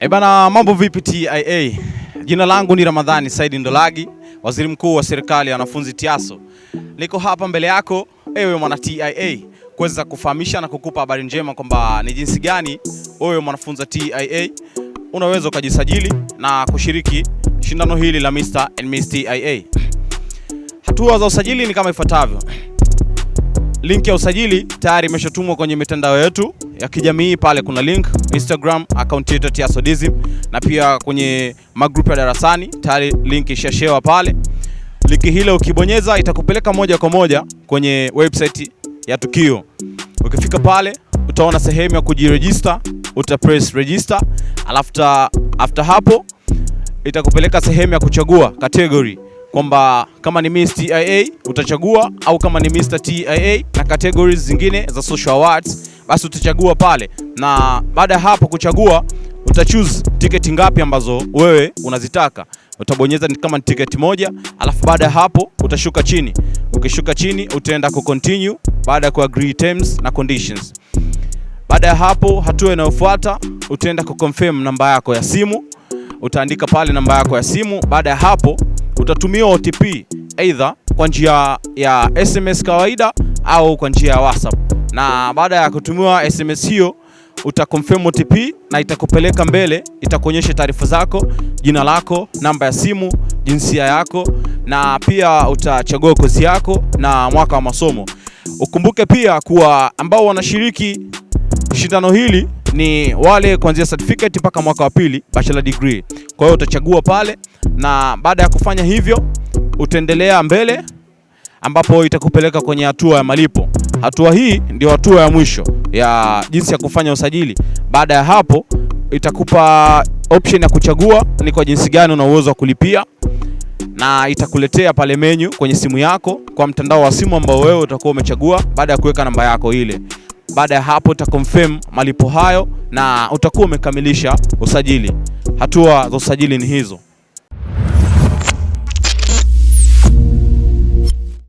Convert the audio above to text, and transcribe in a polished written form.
Bana, mambo vipi TIA? Jina langu ni Ramadhani Saidi Ndolagi, Waziri Mkuu wa Serikali ya Wanafunzi TIASO. Niko hapa mbele yako ewe mwana TIA kuweza kufahamisha na kukupa habari njema kwamba ni jinsi gani wewe mwanafunzi TIA unaweza ukajisajili na kushiriki shindano hili la Mr. and Miss TIA. Hatua za usajili ni kama ifuatavyo. Link ya usajili tayari imeshatumwa kwenye mitandao yetu ya kijamii. Pale kuna link Instagram account yetu TIASODISM, na pia kwenye magroup ya darasani tayari link ishashewa pale. Link hile ukibonyeza itakupeleka moja kwa moja kwenye website ya tukio. Ukifika pale utaona sehemu ya kujiregister, press register, after hapo itakupeleka sehemu ya kuchagua category, kwamba kama ni Miss TIA utachagua, au kama ni Mr. TIA na categories zingine za social awards basi utachagua pale. Na baada ya hapo kuchagua utachoose tiketi ngapi ambazo wewe unazitaka. Utabonyeza kama ni tiketi moja, baada ya hapo utashuka chini. Ukishuka chini utaenda ku continue baada ya ku agree terms na conditions. Baada ya hapo hatua inayofuata utaenda ku confirm namba yako ya simu. Utaandika pale namba yako ya simu. Baada ya hapo utatumia OTP either kwa njia ya SMS kawaida au kwa njia ya WhatsApp. Na baada ya kutumiwa SMS hiyo utaconfirm OTP na itakupeleka mbele, itakuonyesha taarifa zako, jina lako, namba ya simu, jinsia yako, na pia utachagua kozi yako na mwaka wa masomo. Ukumbuke pia kuwa ambao wanashiriki shindano hili ni wale kuanzia certificate mpaka mwaka wa pili bachelor degree. Kwa hiyo utachagua pale, na baada ya kufanya hivyo utaendelea mbele ambapo itakupeleka kwenye hatua ya malipo. Hatua hii ndio hatua ya mwisho ya jinsi ya kufanya usajili. Baada ya hapo itakupa option ya kuchagua ni kwa jinsi gani una uwezo wa kulipia, na itakuletea pale menu kwenye simu yako kwa mtandao wa simu ambao wewe utakuwa umechagua baada ya kuweka namba yako ile. Baada ya hapo utaconfirm malipo hayo na utakuwa umekamilisha usajili. Hatua za usajili ni hizo.